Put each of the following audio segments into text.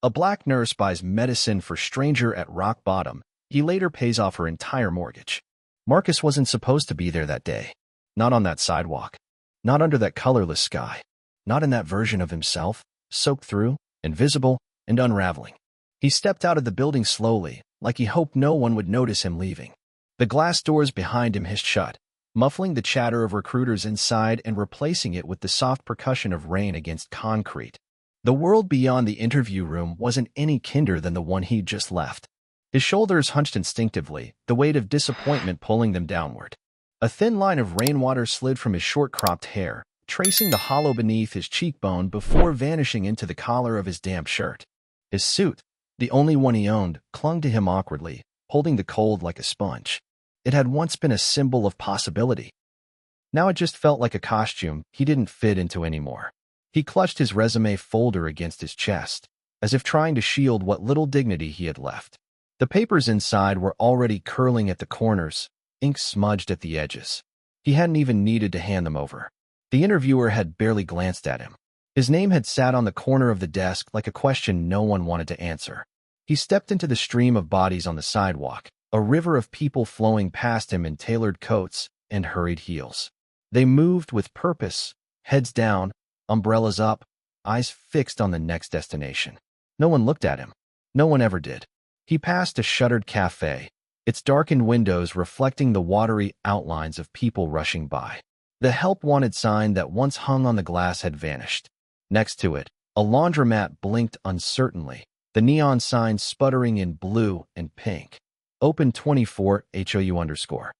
A black nurse buys medicine for stranger at rock bottom. He later pays off her entire mortgage. Marcus wasn't supposed to be there that day. Not on that sidewalk. Not under that colorless sky. Not in that version of himself, soaked through, invisible, and unraveling. He stepped out of the building slowly, like he hoped no one would notice him leaving. The glass doors behind him hissed shut, muffling the chatter of recruiters inside and replacing it with the soft percussion of rain against concrete. The world beyond the interview room wasn't any kinder than the one he'd just left. His shoulders hunched instinctively, the weight of disappointment pulling them downward. A thin line of rainwater slid from his short-cropped hair, tracing the hollow beneath his cheekbone before vanishing into the collar of his damp shirt. His suit, the only one he owned, clung to him awkwardly, holding the cold like a sponge. It had once been a symbol of possibility. Now it just felt like a costume he didn't fit into anymore. He clutched his resume folder against his chest, as if trying to shield what little dignity he had left. The papers inside were already curling at the corners, ink smudged at the edges. He hadn't even needed to hand them over. The interviewer had barely glanced at him. His name had sat on the corner of the desk like a question no one wanted to answer. He stepped into the stream of bodies on the sidewalk, a river of people flowing past him in tailored coats and hurried heels. They moved with purpose, heads down, umbrellas up, eyes fixed on the next destination. No one looked at him. No one ever did. He passed a shuttered cafe, its darkened windows reflecting the watery outlines of people rushing by. The help wanted sign that once hung on the glass had vanished. Next to it, a laundromat blinked uncertainly, the neon sign sputtering in blue and pink. Open 24 HOU_.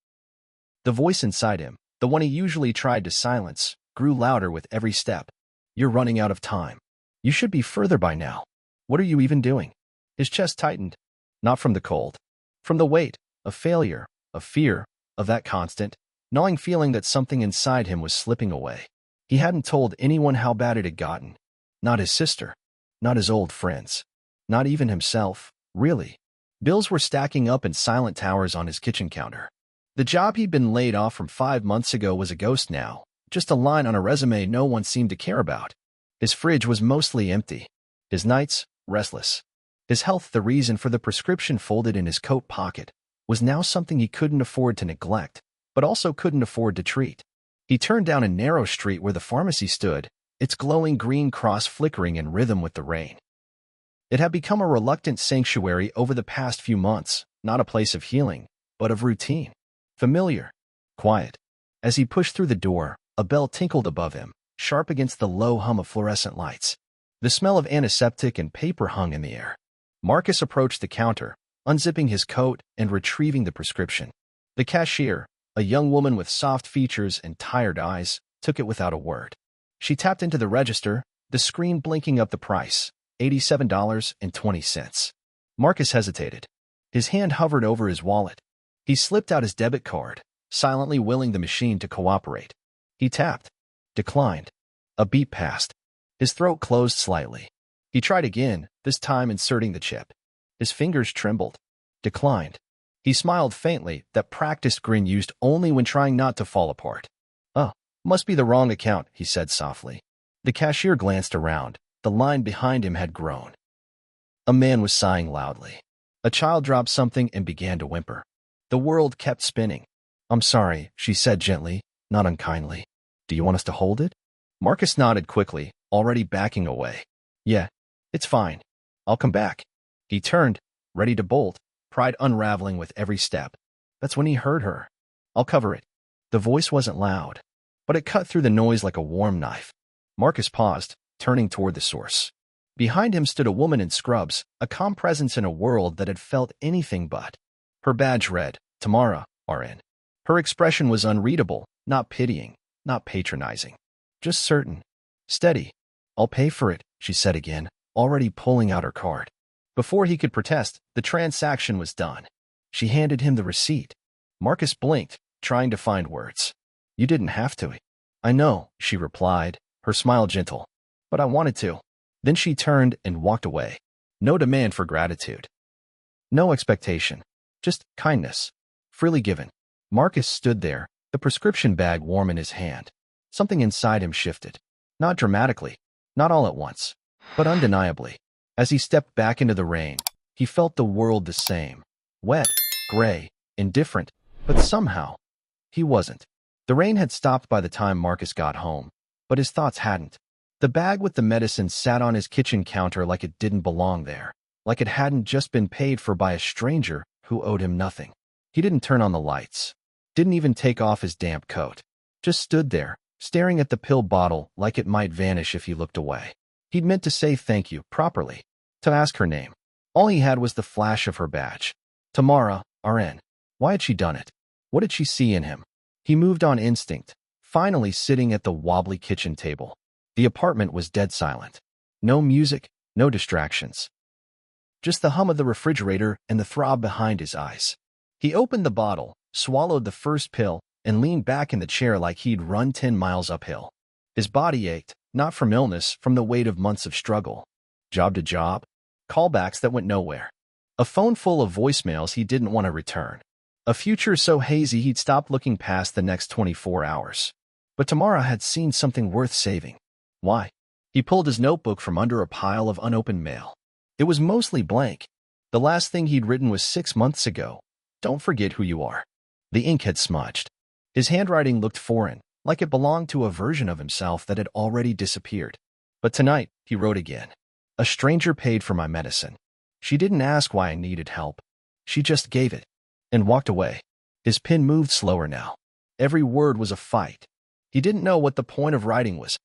The voice inside him, the one he usually tried to silence, grew louder with every step. You're running out of time. You should be further by now. What are you even doing? His chest tightened. Not from the cold. From the weight, of failure, of fear, of that constant, gnawing feeling that something inside him was slipping away. He hadn't told anyone how bad it had gotten. Not his sister. Not his old friends. Not even himself, really. Bills were stacking up in silent towers on his kitchen counter. The job he'd been laid off from 5 months ago was a ghost now, just a line on a resume no one seemed to care about. His fridge was mostly empty. His nights, restless. His health, the reason for the prescription folded in his coat pocket, was now something he couldn't afford to neglect, but also couldn't afford to treat. He turned down a narrow street where the pharmacy stood, its glowing green cross flickering in rhythm with the rain. It had become a reluctant sanctuary over the past few months, not a place of healing, but of routine. Familiar. Quiet. As he pushed through the door, a bell tinkled above him, sharp against the low hum of fluorescent lights. The smell of antiseptic and paper hung in the air. Marcus approached the counter, unzipping his coat and retrieving the prescription. The cashier, a young woman with soft features and tired eyes, took it without a word. She tapped into the register, the screen blinking up the price, $87.20. Marcus hesitated. His hand hovered over his wallet. He slipped out his debit card, silently willing the machine to cooperate. He tapped. Declined. A beep passed. His throat closed slightly. He tried again, this time inserting the chip. His fingers trembled. Declined. He smiled faintly, that practiced grin used only when trying not to fall apart. Oh, must be the wrong account, he said softly. The cashier glanced around. The line behind him had grown. A man was sighing loudly. A child dropped something and began to whimper. The world kept spinning. I'm sorry, she said gently, not unkindly. Do you want us to hold it? Marcus nodded quickly, already backing away. Yeah, it's fine. I'll come back. He turned, ready to bolt, pride unraveling with every step. That's when he heard her. I'll cover it. The voice wasn't loud, but it cut through the noise like a warm knife. Marcus paused, turning toward the source. Behind him stood a woman in scrubs, a calm presence in a world that had felt anything but. Her badge read, Tamara, RN. Her expression was unreadable, not pitying, not patronizing. Just certain. Steady. I'll pay for it, she said again, already pulling out her card. Before he could protest, the transaction was done. She handed him the receipt. Marcus blinked, trying to find words. You didn't have to. I know, she replied, her smile gentle. But I wanted to. Then she turned and walked away. No demand for gratitude. No expectation. Just kindness. Freely given. Marcus stood there, the prescription bag warm in his hand. Something inside him shifted. Not dramatically. Not all at once. But undeniably. As he stepped back into the rain, he felt the world the same. Wet, gray, indifferent, but somehow, he wasn't. The rain had stopped by the time Marcus got home, but his thoughts hadn't. The bag with the medicine sat on his kitchen counter like it didn't belong there, like it hadn't just been paid for by a stranger who owed him nothing. He didn't turn on the lights, didn't even take off his damp coat, just stood there, staring at the pill bottle like it might vanish if he looked away. He'd meant to say thank you properly, to ask her name. All he had was the flash of her badge. Tamara, RN. Why had she done it? What did she see in him? He moved on instinct, finally sitting at the wobbly kitchen table. The apartment was dead silent. No music, no distractions. Just the hum of the refrigerator and the throb behind his eyes. He opened the bottle, swallowed the first pill, and leaned back in the chair like he'd run 10 miles uphill. His body ached, not from illness, from the weight of months of struggle. Job to job, callbacks that went nowhere. A phone full of voicemails he didn't want to return. A future so hazy he'd stopped looking past the next 24 hours. But Tamara had seen something worth saving. Why? He pulled his notebook from under a pile of unopened mail. It was mostly blank. The last thing he'd written was 6 months ago. Don't forget who you are. The ink had smudged. His handwriting looked foreign, like it belonged to a version of himself that had already disappeared. But tonight, he wrote again. A stranger paid for my medicine. She didn't ask why I needed help. She just gave it and walked away. His pen moved slower now. Every word was a fight. He didn't know what the point of writing was.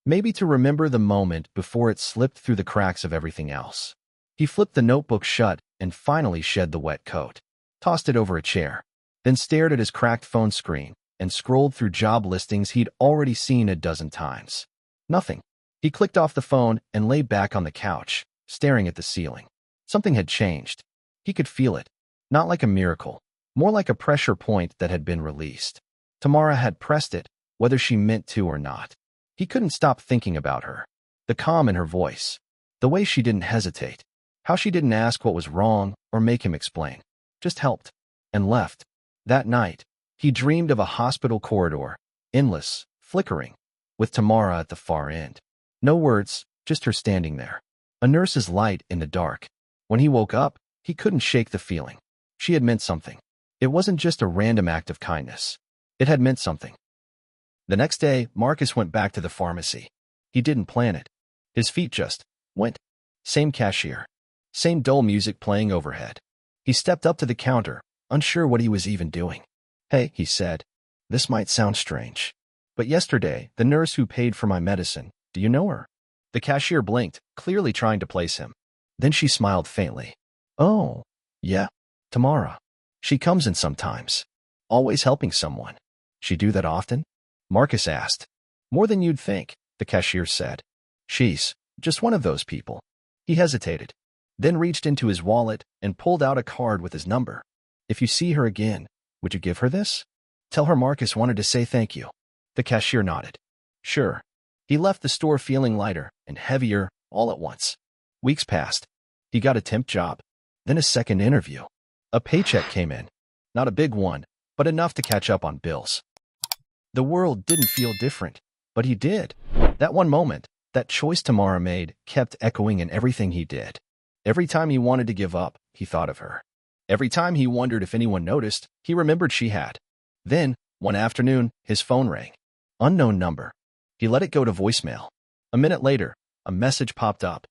Maybe to remember the moment before it slipped through the cracks of everything else. He flipped the notebook shut and finally shed the wet coat, tossed it over a chair, then stared at his cracked phone screen and scrolled through job listings he'd already seen a dozen times. Nothing. He clicked off the phone and lay back on the couch, staring at the ceiling. Something had changed. He could feel it. Not like a miracle, more like a pressure point that had been released. Tamara had pressed it, whether she meant to or not. He couldn't stop thinking about her. The calm in her voice. The way she didn't hesitate. How she didn't ask what was wrong or make him explain. Just helped. And left. That night, he dreamed of a hospital corridor, endless, flickering, with Tamara at the far end. No words, just her standing there. A nurse's light in the dark. When he woke up, he couldn't shake the feeling. She had meant something. It wasn't just a random act of kindness. It had meant something. The next day, Marcus went back to the pharmacy. He didn't plan it. His feet just went. Same cashier. Same dull music playing overhead. He stepped up to the counter, unsure what he was even doing. Hey, he said. This might sound strange. But yesterday, the nurse who paid for my medicine, do you know her? The cashier blinked, clearly trying to place him. Then she smiled faintly. Oh, yeah, Tamara. She comes in sometimes. Always helping someone. She do that often? Marcus asked. More than you'd think, the cashier said. She's just one of those people. He hesitated, then reached into his wallet and pulled out a card with his number. If you see her again, would you give her this? Tell her Marcus wanted to say thank you. The cashier nodded. Sure. He left the store feeling lighter and heavier all at once. Weeks passed. He got a temp job, then a second interview. A paycheck came in. Not a big one, but enough to catch up on bills. The world didn't feel different, but he did. That one moment, that choice Tamara made, kept echoing in everything he did. Every time he wanted to give up, he thought of her. Every time he wondered if anyone noticed, he remembered she had. Then, one afternoon, his phone rang. Unknown number. He let it go to voicemail. A minute later, a message popped up.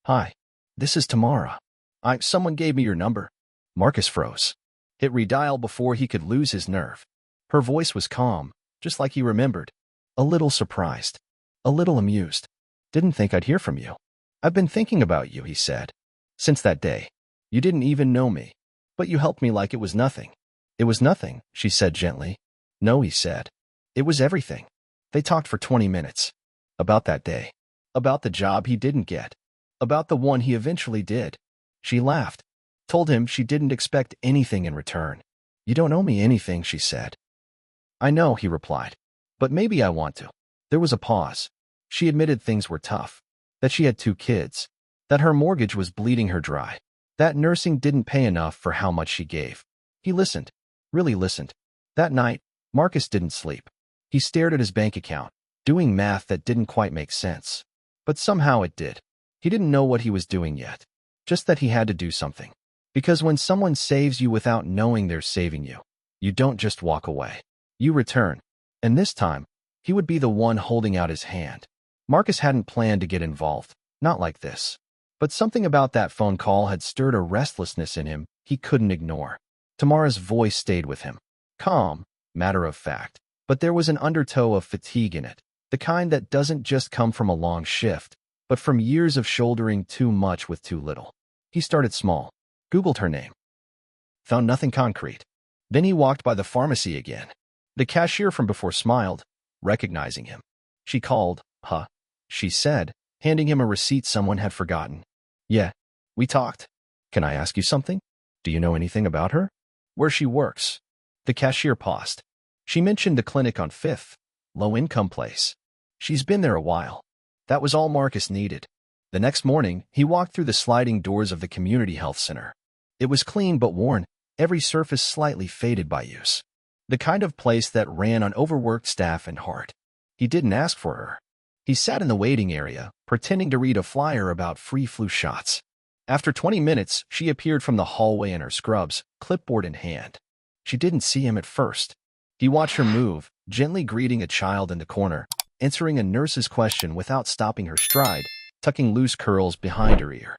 Hi, this is Tamara. Someone gave me your number. Marcus froze. Hit redial before he could lose his nerve. Her voice was calm, just like he remembered. A little surprised. A little amused. Didn't think I'd hear from you. I've been thinking about you, he said. Since that day. You didn't even know me. But you helped me like it was nothing. It was nothing, she said gently. No, he said. It was everything. They talked for 20 minutes. About that day. About the job he didn't get. About the one he eventually did. She laughed. Told him she didn't expect anything in return. You don't owe me anything, she said. I know, he replied. But maybe I want to. There was a pause. She admitted things were tough. That she had 2 kids. That her mortgage was bleeding her dry. That nursing didn't pay enough for how much she gave. He listened. Really listened. That night, Marcus didn't sleep. He stared at his bank account, doing math that didn't quite make sense. But somehow it did. He didn't know what he was doing yet, just that he had to do something. Because when someone saves you without knowing they're saving you, you don't just walk away. You return. And this time, he would be the one holding out his hand. Marcus hadn't planned to get involved, not like this. But something about that phone call had stirred a restlessness in him he couldn't ignore. Tamara's voice stayed with him. Calm, matter of fact. But there was an undertow of fatigue in it, the kind that doesn't just come from a long shift, but from years of shouldering too much with too little. He started small. Googled her name. Found nothing concrete. Then he walked by the pharmacy again. The cashier from before smiled, recognizing him. She called, huh? She said, handing him a receipt someone had forgotten. Yeah, we talked. Can I ask you something? Do you know anything about her? Where she works? The cashier paused. She mentioned the clinic on 5th, low-income place. She's been there a while. That was all Marcus needed. The next morning, he walked through the sliding doors of the community health center. It was clean but worn, every surface slightly faded by use. The kind of place that ran on overworked staff and heart. He didn't ask for her. He sat in the waiting area, pretending to read a flyer about free flu shots. After 20 minutes, she appeared from the hallway in her scrubs, clipboard in hand. She didn't see him at first. He watched her move, gently greeting a child in the corner, answering a nurse's question without stopping her stride, tucking loose curls behind her ear.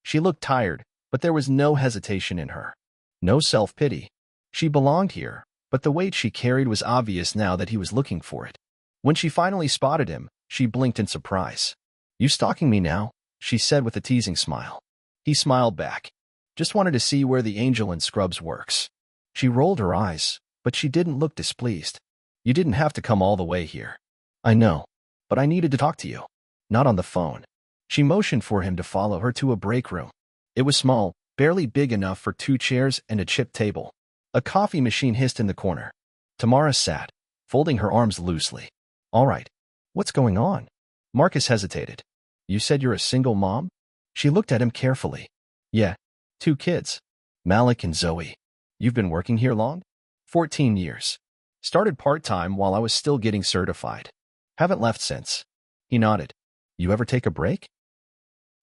She looked tired, but there was no hesitation in her. No self-pity. She belonged here, but the weight she carried was obvious now that he was looking for it. When she finally spotted him, she blinked in surprise. You stalking me now? She said with a teasing smile. He smiled back. Just wanted to see where the angel in scrubs works. She rolled her eyes, but she didn't look displeased. You didn't have to come all the way here. I know, but I needed to talk to you. Not on the phone. She motioned for him to follow her to a break room. It was small, barely big enough for 2 chairs and a chip table. A coffee machine hissed in the corner. Tamara sat, folding her arms loosely. All right. What's going on? Marcus hesitated. You said you're a single mom? She looked at him carefully. Yeah, 2 kids. Malik and Zoe. You've been working here long? 14 years. Started part-time while I was still getting certified. Haven't left since. He nodded. You ever take a break?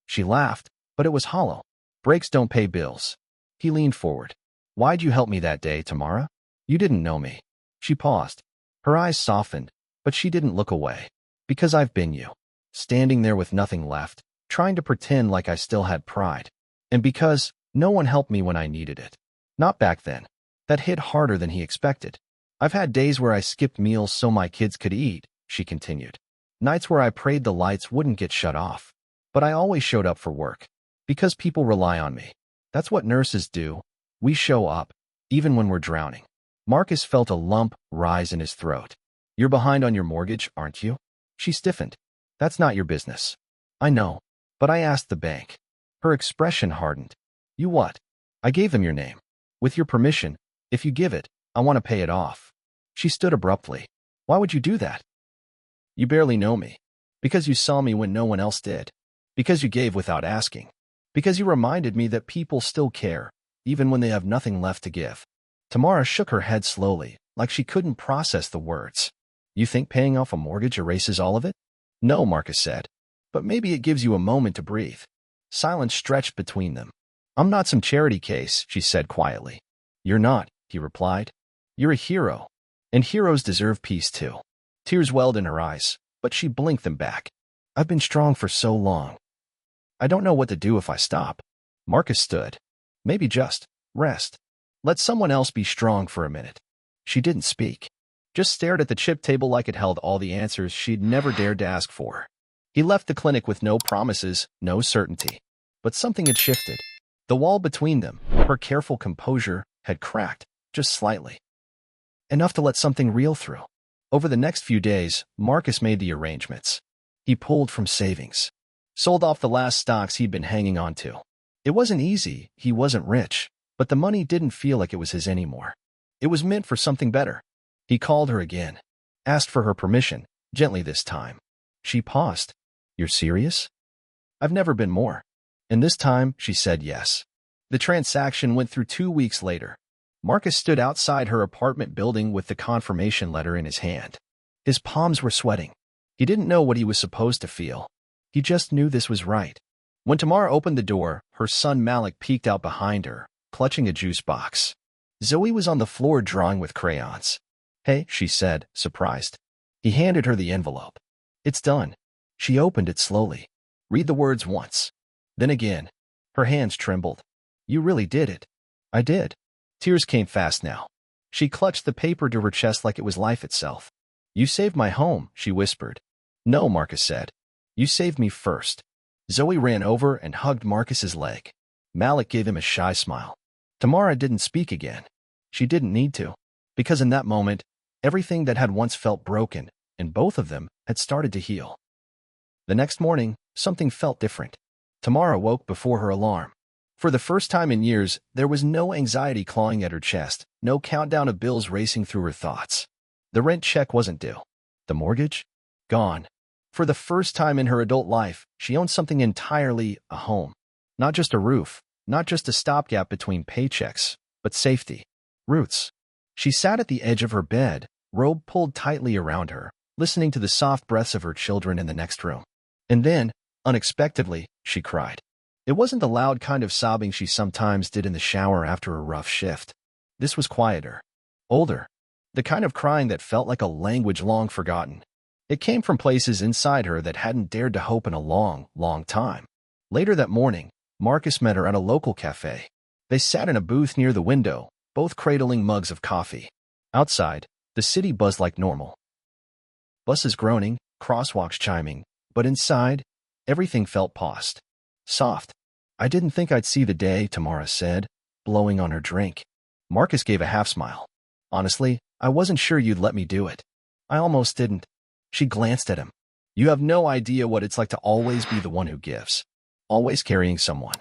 She laughed, but it was hollow. Breaks don't pay bills. He leaned forward. Why'd you help me that day, Tamara? You didn't know me. She paused. Her eyes softened, but she didn't look away. Because I've been you. Standing there with nothing left, trying to pretend like I still had pride. And because no one helped me when I needed it. Not back then. That hit harder than he expected. I've had days where I skipped meals so my kids could eat, she continued. Nights where I prayed the lights wouldn't get shut off. But I always showed up for work. Because people rely on me. That's what nurses do. We show up, even when we're drowning. Marcus felt a lump rise in his throat. You're behind on your mortgage, aren't you? She stiffened. That's not your business. I know, but I asked the bank. Her expression hardened. You what? I gave them your name. With your permission, if you give it, I want to pay it off. She stood abruptly. Why would you do that? You barely know me. Because you saw me when no one else did. Because you gave without asking. Because you reminded me that people still care, even when they have nothing left to give. Tamara shook her head slowly, like she couldn't process the words. You think paying off a mortgage erases all of it? No, Marcus said. But maybe it gives you a moment to breathe. Silence stretched between them. I'm not some charity case, she said quietly. You're not, he replied. You're a hero. And heroes deserve peace too. Tears welled in her eyes, but she blinked them back. I've been strong for so long. I don't know what to do if I stop. Marcus stood. Maybe just rest. Let someone else be strong for a minute. She didn't speak. Just stared at the chip table like it held all the answers she'd never dared to ask for. He left the clinic with no promises, no certainty. But something had shifted. The wall between them, her careful composure, had cracked, just slightly. Enough to let something real through. Over the next few days, Marcus made the arrangements. He pulled from savings. Sold off the last stocks he'd been hanging on to. It wasn't easy, he wasn't rich, but the money didn't feel like it was his anymore. It was meant for something better. He called her again. Asked for her permission, gently this time. She paused. You're serious? I've never been more. And this time, she said yes. The transaction went through 2 weeks later. Marcus stood outside her apartment building with the confirmation letter in his hand. His palms were sweating. He didn't know what he was supposed to feel. He just knew this was right. When Tamara opened the door, her son Malik peeked out behind her, clutching a juice box. Zoe was on the floor drawing with crayons. "Hey," she said, surprised. He handed her the envelope. "It's done." She opened it slowly. "Read the words once." Then again. Her hands trembled. "You really did it." "I did." Tears came fast now. She clutched the paper to her chest like it was life itself. "You saved my home," she whispered. "No," Marcus said. "You saved me first." Zoe ran over and hugged Marcus's leg. Malik gave him a shy smile. Tamara didn't speak again. She didn't need to, because in that moment, everything that had once felt broken, and both of them, had started to heal. The next morning, something felt different. Tamara woke before her alarm. For the first time in years, there was no anxiety clawing at her chest, no countdown of bills racing through her thoughts. The rent check wasn't due. The mortgage? Gone. For the first time in her adult life, she owned something entirely, a home. Not just a roof, not just a stopgap between paychecks, but safety. Roots. She sat at the edge of her bed, robe pulled tightly around her, listening to the soft breaths of her children in the next room. And then, unexpectedly, she cried. It wasn't the loud kind of sobbing she sometimes did in the shower after a rough shift. This was quieter, older, the kind of crying that felt like a language long forgotten. It came from places inside her that hadn't dared to hope in a long, long time. Later that morning, Marcus met her at a local cafe. They sat in a booth near the window, both cradling mugs of coffee. Outside, the city buzzed like normal. Buses groaning, crosswalks chiming, but inside, everything felt paused. Soft. "I didn't think I'd see the day," Tamara said, blowing on her drink. Marcus gave a half-smile. "Honestly, I wasn't sure you'd let me do it. I almost didn't." She glanced at him. "You have no idea what it's like to always be the one who gives. Always carrying someone."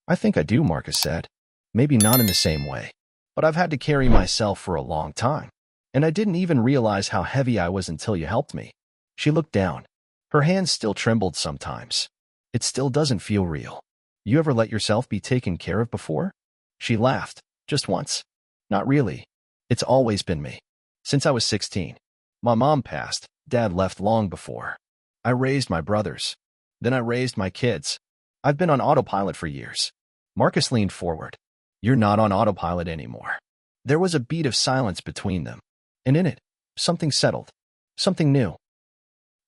"I think I do," Marcus said. "Maybe not in the same way. But I've had to carry myself for a long time. And I didn't even realize how heavy I was until you helped me." She looked down. Her hands still trembled sometimes. "It still doesn't feel real. You ever let yourself be taken care of before?" She laughed. "Just once." "Not really. It's always been me. Since I was 16. My mom passed. Dad left long before. I raised my brothers. Then I raised my kids. I've been on autopilot for years." Marcus leaned forward. "You're not on autopilot anymore." There was a beat of silence between them. And in it, something settled. Something new.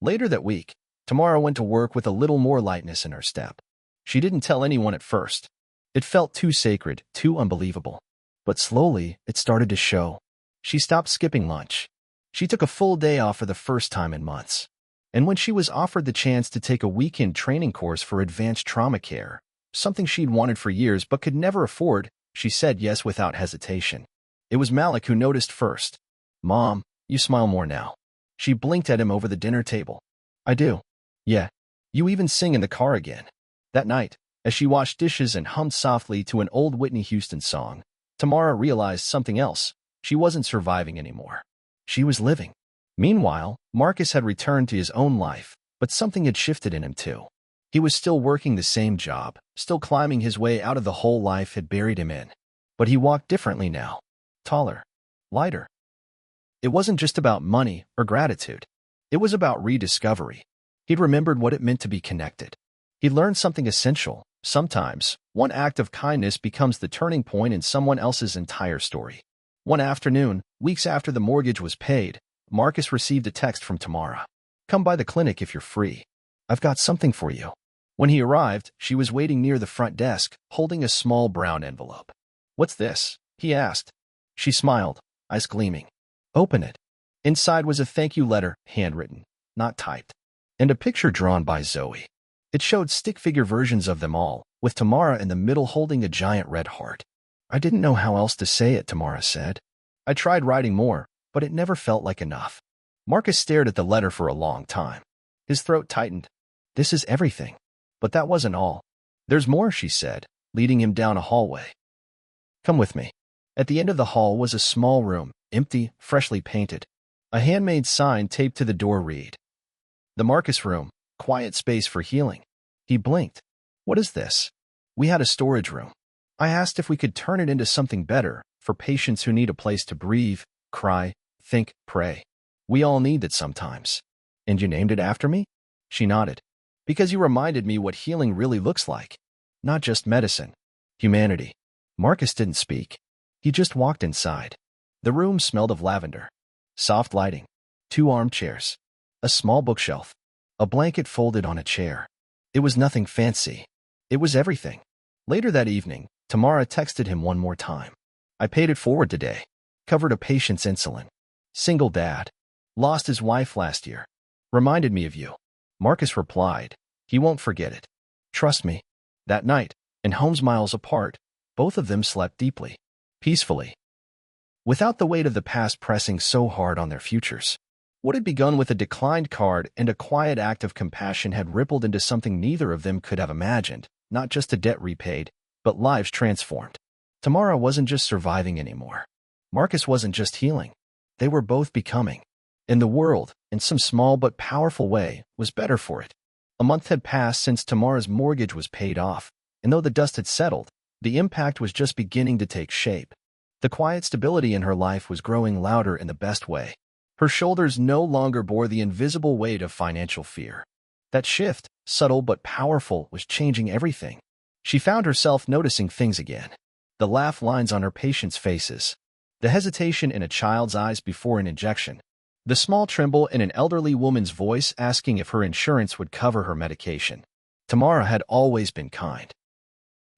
Later that week, Tamara went to work with a little more lightness in her step. She didn't tell anyone at first. It felt too sacred, too unbelievable. But slowly, it started to show. She stopped skipping lunch. She took a full day off for the first time in months. And when she was offered the chance to take a weekend training course for advanced trauma care, something she'd wanted for years but could never afford, she said yes without hesitation. It was Malik who noticed first. "Mom, you smile more now." She blinked at him over the dinner table. "I do." "Yeah. You even sing in the car again." That night, as she washed dishes and hummed softly to an old Whitney Houston song, Tamara realized something else. She wasn't surviving anymore. She was living. Meanwhile, Marcus had returned to his own life, but something had shifted in him too. He was still working the same job, still climbing his way out of the hole life had buried him in. But he walked differently now. Taller. Lighter. It wasn't just about money or gratitude. It was about rediscovery. He'd remembered what it meant to be connected. He'd learned something essential. Sometimes, one act of kindness becomes the turning point in someone else's entire story. One afternoon, weeks after the mortgage was paid, Marcus received a text from Tamara. "Come by the clinic if you're free. I've got something for you." When he arrived, she was waiting near the front desk, holding a small brown envelope. "What's this?" he asked. She smiled, eyes gleaming. "Open it." Inside was a thank you letter, handwritten, not typed, and a picture drawn by Zoe. It showed stick figure versions of them all, with Tamara in the middle holding a giant red heart. "I didn't know how else to say it," Tamara said. "I tried writing more, but it never felt like enough." Marcus stared at the letter for a long time. His throat tightened. "This is everything." But that wasn't all. "There's more," she said, leading him down a hallway. "Come with me." At the end of the hall was a small room, empty, freshly painted. A handmade sign taped to the door read, "The Marcus Room, quiet space for healing." He blinked. "What is this?" "We had a storage room. I asked if we could turn it into something better, for patients who need a place to breathe, cry, think, pray. We all need that sometimes." "And you named it after me?" She nodded. Because you reminded me what healing really looks like. Not just medicine. Humanity. Marcus didn't speak. He just walked inside. The room smelled of lavender. Soft lighting. 2 armchairs. A small bookshelf. A blanket folded on a chair. It was nothing fancy. It was everything. Later that evening, Tamara texted him one more time. I paid it forward today. Covered a patient's insulin. Single dad. Lost his wife last year. Reminded me of you. Marcus replied. He won't forget it. Trust me. That night, and homes miles apart, both of them slept deeply. Peacefully. Without the weight of the past pressing so hard on their futures. What had begun with a declined card and a quiet act of compassion had rippled into something neither of them could have imagined, not just a debt repaid, but lives transformed. Tamara wasn't just surviving anymore. Marcus wasn't just healing. They were both becoming. And the world, in some small but powerful way, was better for it. A month had passed since Tamara's mortgage was paid off, and though the dust had settled, the impact was just beginning to take shape. The quiet stability in her life was growing louder in the best way. Her shoulders no longer bore the invisible weight of financial fear. That shift, subtle but powerful, was changing everything. She found herself noticing things again. The laugh lines on her patients' faces. The hesitation in a child's eyes before an injection. The small tremble in an elderly woman's voice asking if her insurance would cover her medication. Tamara had always been kind.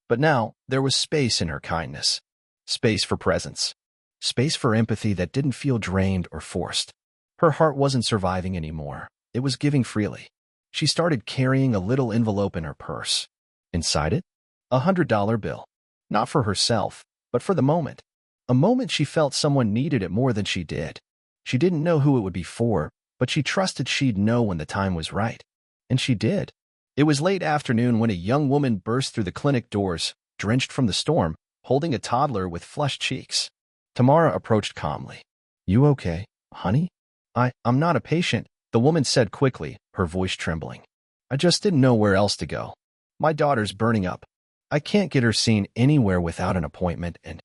But now, there was space in her kindness. Space for presence. Space for empathy that didn't feel drained or forced. Her heart wasn't surviving anymore. It was giving freely. She started carrying a little envelope in her purse. Inside it, $100 bill. Not for herself, but for the moment. A moment she felt someone needed it more than she did. She didn't know who it would be for, but she trusted she'd know when the time was right. And she did. It was late afternoon when a young woman burst through the clinic doors, drenched from the storm, holding a toddler with flushed cheeks. Tamara approached calmly. You okay, honey? I'm not a patient, the woman said quickly, her voice trembling. I just didn't know where else to go. My daughter's burning up. I can't get her seen anywhere without an appointment and...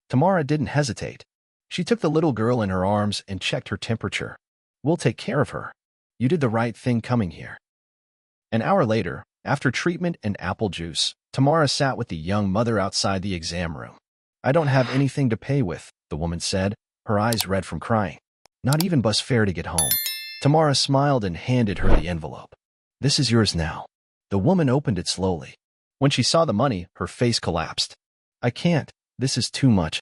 Tamara didn't hesitate. She took the little girl in her arms and checked her temperature. We'll take care of her. You did the right thing coming here. An hour later, after treatment and apple juice, Tamara sat with the young mother outside the exam room. I don't have anything to pay with, the woman said, her eyes red from crying. Not even bus fare to get home. Tamara smiled and handed her the envelope. This is yours now. The woman opened it slowly. When she saw the money, her face collapsed. I can't. This is too much.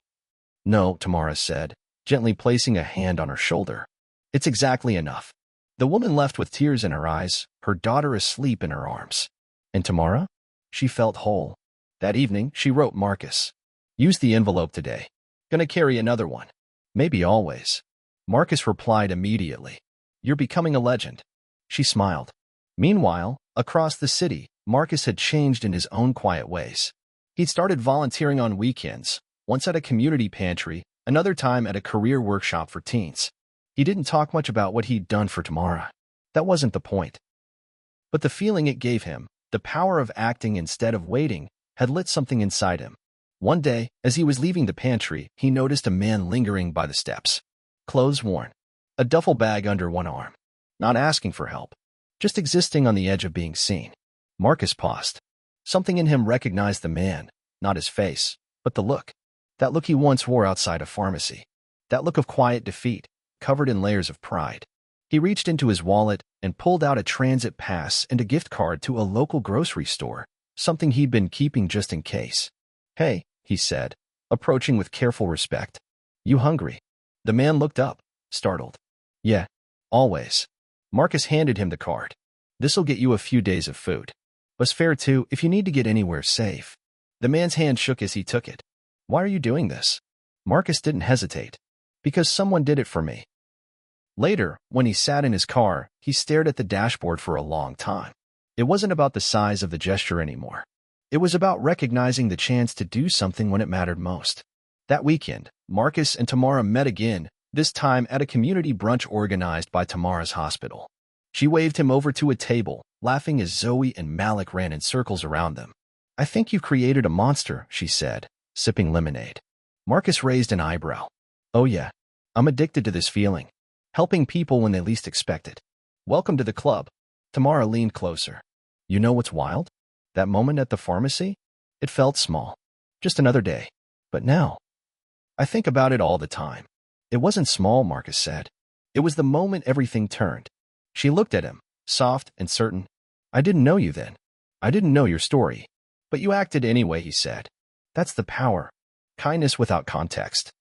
No, Tamara said, gently placing a hand on her shoulder. It's exactly enough. The woman left with tears in her eyes, her daughter asleep in her arms. And Tamara? She felt whole. That evening, she wrote Marcus. Use the envelope today. Gonna carry another one. Maybe always. Marcus replied immediately. You're becoming a legend. She smiled. Meanwhile, across the city, Marcus had changed in his own quiet ways. He'd started volunteering on weekends, once at a community pantry, another time at a career workshop for teens. He didn't talk much about what he'd done for Tamara. That wasn't the point. But the feeling it gave him, the power of acting instead of waiting, had lit something inside him. One day, as he was leaving the pantry, he noticed a man lingering by the steps. Clothes worn. A duffel bag under one arm. Not asking for help. Just existing on the edge of being seen. Marcus paused. Something in him recognized the man, not his face, but the look. That look he once wore outside a pharmacy. That look of quiet defeat, covered in layers of pride. He reached into his wallet and pulled out a transit pass and a gift card to a local grocery store, something he'd been keeping just in case. Hey, he said, approaching with careful respect. You hungry? The man looked up, startled. Yeah, always. Marcus handed him the card. This'll get you a few days of food. Bus fare too if you need to get anywhere safe. The man's hand shook as he took it. Why are you doing this? Marcus didn't hesitate. Because someone did it for me. Later, when he sat in his car, he stared at the dashboard for a long time. It wasn't about the size of the gesture anymore. It was about recognizing the chance to do something when it mattered most. That weekend, Marcus and Tamara met again, this time at a community brunch organized by Tamara's hospital. She waved him over to a table, laughing as Zoe and Malik ran in circles around them. I think you created a monster, she said, sipping lemonade. Marcus raised an eyebrow. Oh yeah, I'm addicted to this feeling. Helping people when they least expect it. Welcome to the club. Tamara leaned closer. You know what's wild? That moment at the pharmacy? It felt small. Just another day. But now, I think about it all the time. It wasn't small, Marcus said. It was the moment everything turned. She looked at him, soft and certain. I didn't know you then. I didn't know your story. But you acted anyway, he said. That's the power. Kindness without context.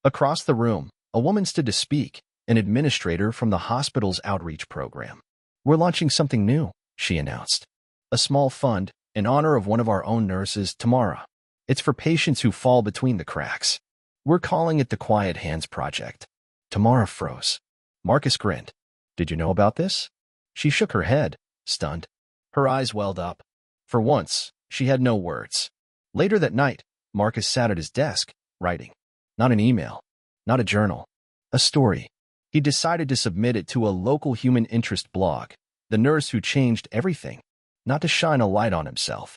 Across the room, a woman stood to speak, an administrator from the hospital's outreach program. We're launching something new, she announced. A small fund, in honor of one of our own nurses, Tamara. It's for patients who fall between the cracks. We're calling it the Quiet Hands Project. Tamara froze. Marcus grinned. Did you know about this? She shook her head, stunned. Her eyes welled up. For once, she had no words. Later that night, Marcus sat at his desk, writing. Not an email, not a journal, a story. He decided to submit it to a local human interest blog, The Nurse Who Changed Everything, not to shine a light on himself,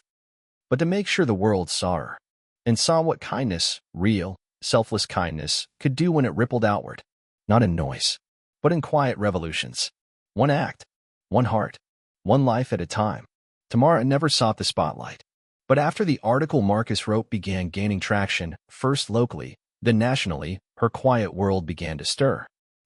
but to make sure the world saw her, and saw what kindness, real, selfless kindness, could do when it rippled outward, not in noise, but in quiet revolutions. One act, one heart, one life at a time. Tamara never sought the spotlight. But after the article Marcus wrote began gaining traction, first locally, then nationally, her quiet world began to stir.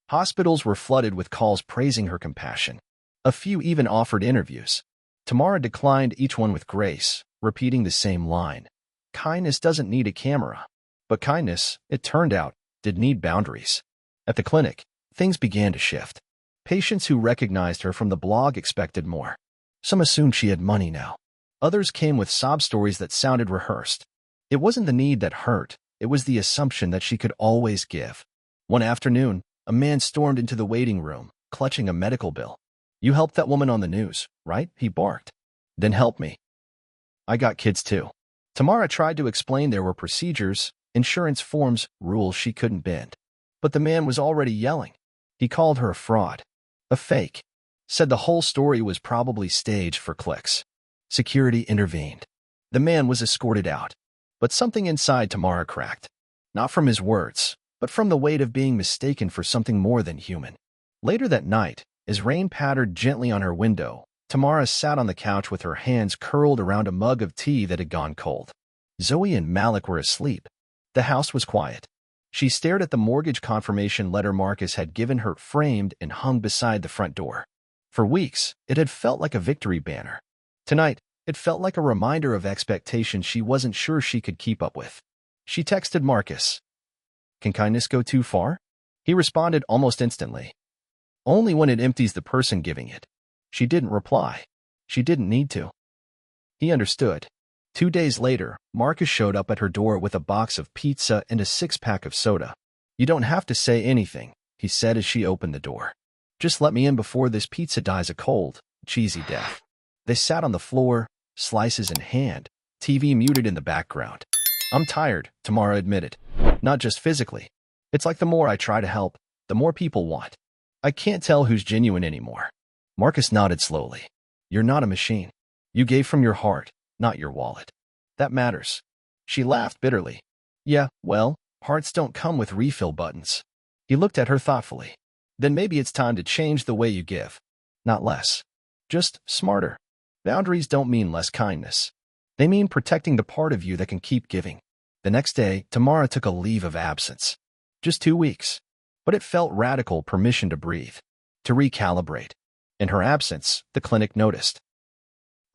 Hospitals were flooded with calls praising her compassion. A few even offered interviews. Tamara declined each one with grace, repeating the same line. Kindness doesn't need a camera. But kindness, it turned out, did need boundaries. At the clinic, things began to shift. Patients who recognized her from the blog expected more. Some assumed she had money now. Others came with sob stories that sounded rehearsed. It wasn't the need that hurt, it was the assumption that she could always give. One afternoon, a man stormed into the waiting room, clutching a medical bill. You helped that woman on the news, right? He barked. Then help me. I got kids too. Tamara tried to explain there were procedures, insurance forms, rules she couldn't bend. But the man was already yelling. He called her a fraud. A fake. Said the whole story was probably staged for clicks. Security intervened. The man was escorted out. But something inside Tamara cracked. Not from his words, but from the weight of being mistaken for something more than human. Later that night, as rain pattered gently on her window, Tamara sat on the couch with her hands curled around a mug of tea that had gone cold. Zoe and Malik were asleep. The house was quiet. She stared at the mortgage confirmation letter Marcus had given her, framed and hung beside the front door. For weeks, it had felt like a victory banner. Tonight, it felt like a reminder of expectations she wasn't sure she could keep up with. She texted Marcus. Can kindness go too far? He responded almost instantly. Only when it empties the person giving it. She didn't reply. She didn't need to. He understood. 2 days later, Marcus showed up at her door with a box of pizza and a 6-pack of soda. You don't have to say anything, he said as she opened the door. Just let me in before this pizza dies a cold, cheesy death. They sat on the floor, slices in hand, TV muted in the background. I'm tired, Tamara admitted. Not just physically. It's like the more I try to help, the more people want. I can't tell who's genuine anymore. Marcus nodded slowly. You're not a machine. You gave from your heart, not your wallet. That matters. She laughed bitterly. Yeah, well, hearts don't come with refill buttons. He looked at her thoughtfully. Then maybe it's time to change the way you give. Not less. Just smarter. Boundaries don't mean less kindness. They mean protecting the part of you that can keep giving. The next day, Tamara took a leave of absence. Just 2 weeks. But it felt radical permission to breathe, to recalibrate. In her absence, the clinic noticed.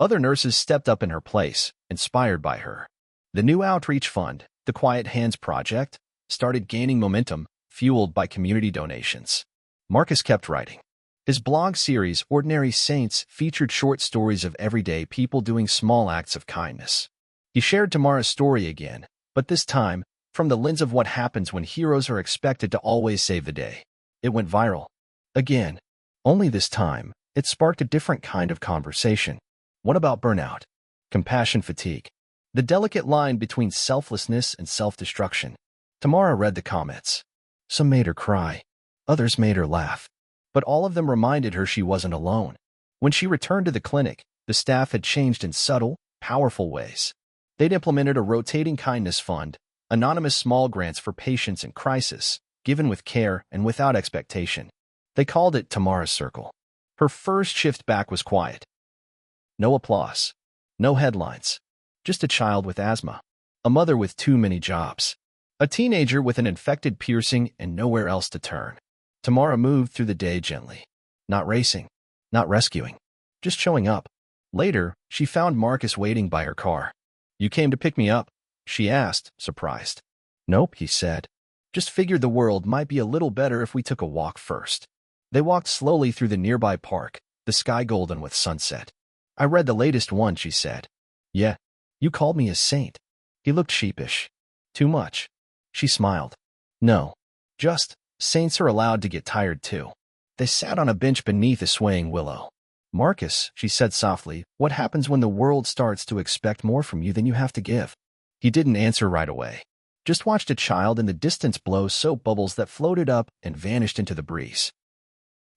Other nurses stepped up in her place, inspired by her. The new outreach fund, the Quiet Hands Project, started gaining momentum, fueled by community donations. Marcus kept writing. His blog series, Ordinary Saints, featured short stories of everyday people doing small acts of kindness. He shared Tamara's story again, but this time, from the lens of what happens when heroes are expected to always save the day. It went viral. Again. Only this time, it sparked a different kind of conversation. What about burnout? Compassion fatigue? The delicate line between selflessness and self-destruction. Tamara read the comments. Some made her cry. Others made her laugh. But all of them reminded her she wasn't alone. When she returned to the clinic, the staff had changed in subtle, powerful ways. They'd implemented a rotating kindness fund, anonymous small grants for patients in crisis, given with care and without expectation. They called it Tamara's Circle. Her first shift back was quiet. No applause. No headlines. Just a child with asthma. A mother with too many jobs. A teenager with an infected piercing and nowhere else to turn. Tamara moved through the day gently. Not racing. Not rescuing. Just showing up. Later, she found Marcus waiting by her car. "You came to pick me up?" she asked, surprised. "Nope," he said. "Just figured the world might be a little better if we took a walk first." They walked slowly through the nearby park, the sky golden with sunset. "I read the latest one," she said. "Yeah. You called me a saint." He looked sheepish. "Too much." She smiled. "No. Just, saints are allowed to get tired too." They sat on a bench beneath a swaying willow. "Marcus," she said softly, "what happens when the world starts to expect more from you than you have to give?" He didn't answer right away. Just watched a child in the distance blow soap bubbles that floated up and vanished into the breeze.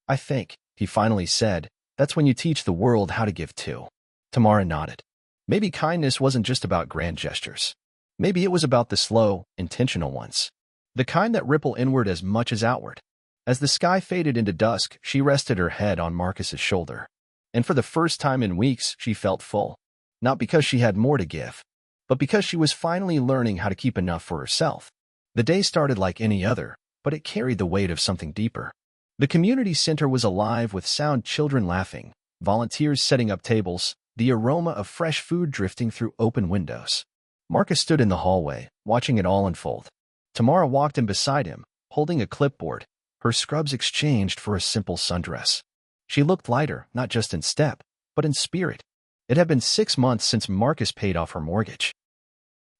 "I think," he finally said, "that's when you teach the world how to give too." Tamara nodded. Maybe kindness wasn't just about grand gestures. Maybe it was about the slow, intentional ones. The kind that ripple inward as much as outward. As the sky faded into dusk, she rested her head on Marcus's shoulder. And for the first time in weeks, she felt full. Not because she had more to give, but because she was finally learning how to keep enough for herself. The day started like any other, but it carried the weight of something deeper. The community center was alive with sound, children laughing, volunteers setting up tables, the aroma of fresh food drifting through open windows. Marcus stood in the hallway, watching it all unfold. Tamara walked in beside him, holding a clipboard, her scrubs exchanged for a simple sundress. She looked lighter, not just in step, but in spirit. It had been 6 months since Marcus paid off her mortgage.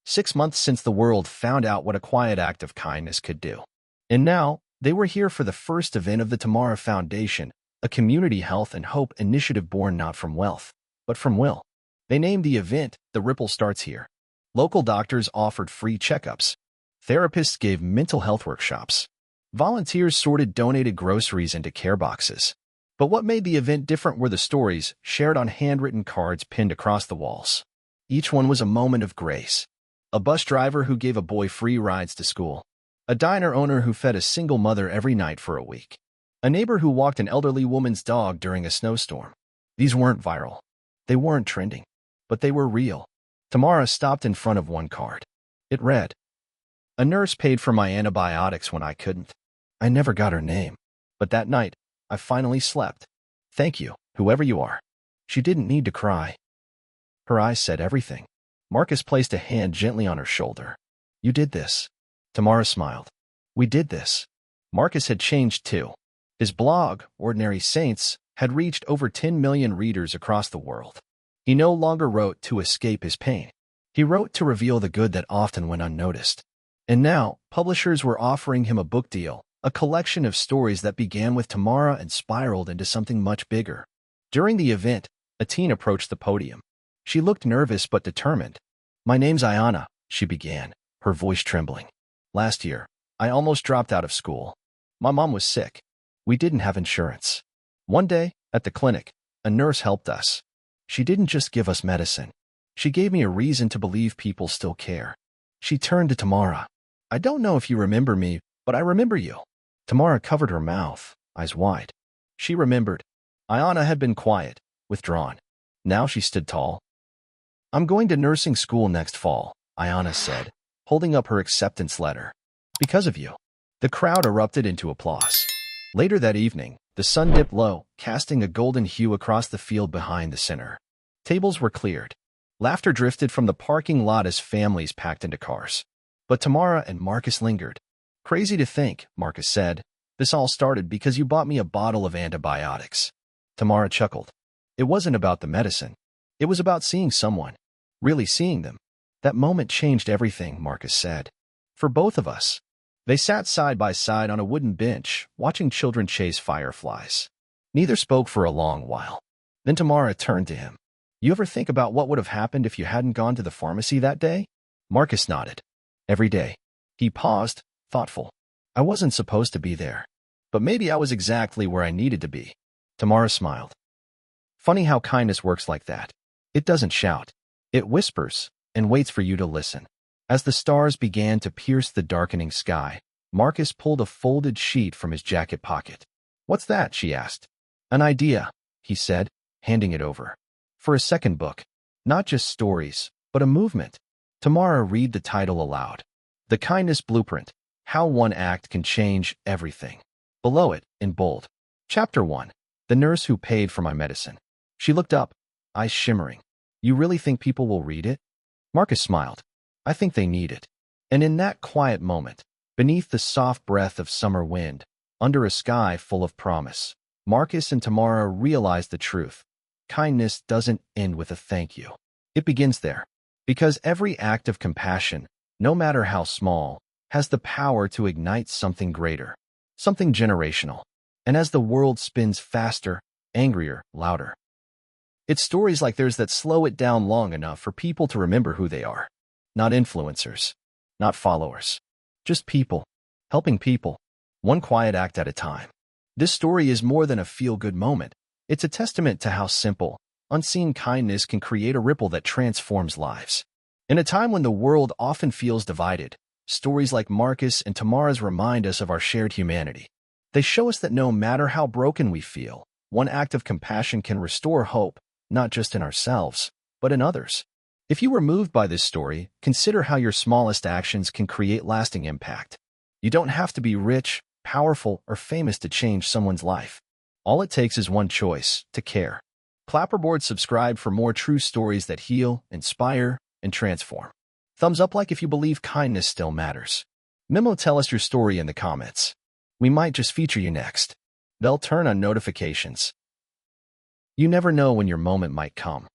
6 months since the world found out what a quiet act of kindness could do. And now, they were here for the first event of the Tamara Foundation, a community health and hope initiative born not from wealth, but from will. They named the event "The Ripple Starts Here." Local doctors offered free checkups. Therapists gave mental health workshops. Volunteers sorted donated groceries into care boxes. But what made the event different were the stories shared on handwritten cards pinned across the walls. Each one was a moment of grace. A bus driver who gave a boy free rides to school. A diner owner who fed a single mother every night for a week. A neighbor who walked an elderly woman's dog during a snowstorm. These weren't viral. They weren't trending. But they were real. Tamara stopped in front of one card. It read, "A nurse paid for my antibiotics when I couldn't." I never got her name. But that night, I finally slept. "Thank you, whoever you are." She didn't need to cry. Her eyes said everything. Marcus placed a hand gently on her shoulder. "You did this." Tamara smiled. "We did this." Marcus had changed too. His blog, Ordinary Saints, had reached over 10 million readers across the world. He no longer wrote to escape his pain. He wrote to reveal the good that often went unnoticed. And now, publishers were offering him a book deal, a collection of stories that began with Tamara and spiraled into something much bigger. During the event, a teen approached the podium. She looked nervous but determined. "My name's Ayana," she began, her voice trembling. "Last year, I almost dropped out of school. My mom was sick. We didn't have insurance. One day, at the clinic, a nurse helped us. She didn't just give us medicine. She gave me a reason to believe people still care." She turned to Tamara. "I don't know if you remember me, but I remember you." Tamara covered her mouth, eyes wide. She remembered. Ayana had been quiet, withdrawn. Now she stood tall. "I'm going to nursing school next fall," Ayana said, holding up her acceptance letter. "Because of you." The crowd erupted into applause. Later that evening, the sun dipped low, casting a golden hue across the field behind the center. Tables were cleared. Laughter drifted from the parking lot as families packed into cars. But Tamara and Marcus lingered. "Crazy to think," Marcus said. "This all started because you bought me a bottle of antibiotics." Tamara chuckled. It wasn't about the medicine. It was about seeing someone. Really seeing them. "That moment changed everything," Marcus said. "For both of us." They sat side by side on a wooden bench, watching children chase fireflies. Neither spoke for a long while. Then Tamara turned to him. "You ever think about what would have happened if you hadn't gone to the pharmacy that day?" Marcus nodded. "Every day." He paused, thoughtful. "I wasn't supposed to be there. But maybe I was exactly where I needed to be." Tamara smiled. "Funny how kindness works like that. It doesn't shout. It whispers and waits for you to listen." As the stars began to pierce the darkening sky, Marcus pulled a folded sheet from his jacket pocket. "What's that?" she asked. An idea, he said, handing it over. For a second book. Not just stories, but a movement. Tamara read the title aloud. The Kindness Blueprint. How One Act Can Change Everything. Below it, in bold. Chapter 1. The Nurse Who Paid for My Medicine. She looked up, eyes shimmering. You really think people will read it? Marcus smiled. I think they need it. And in that quiet moment, beneath the soft breath of summer wind, under a sky full of promise, Marcus and Tamara realized the truth. Kindness doesn't end with a thank you. It begins there. Because every act of compassion, no matter how small, has the power to ignite something greater, something generational. And as the world spins faster, angrier, louder, it's stories like theirs that slow it down long enough for people to remember who they are. Not influencers, not followers, just people, helping people, one quiet act at a time. This story is more than a feel-good moment. It's a testament to how simple, unseen kindness can create a ripple that transforms lives. In a time when the world often feels divided, stories like Marcus and Tamara's remind us of our shared humanity. They show us that no matter how broken we feel, one act of compassion can restore hope, not just in ourselves, but in others. If you were moved by this story, consider how your smallest actions can create lasting impact. You don't have to be rich, powerful, or famous to change someone's life. All it takes is one choice: to care. Clapperboard subscribe for more true stories that heal, inspire, and transform. Thumbs up like if you believe kindness still matters. Memo, tell us your story in the comments. We might just feature you next. Bell turn on notifications. You never know when your moment might come.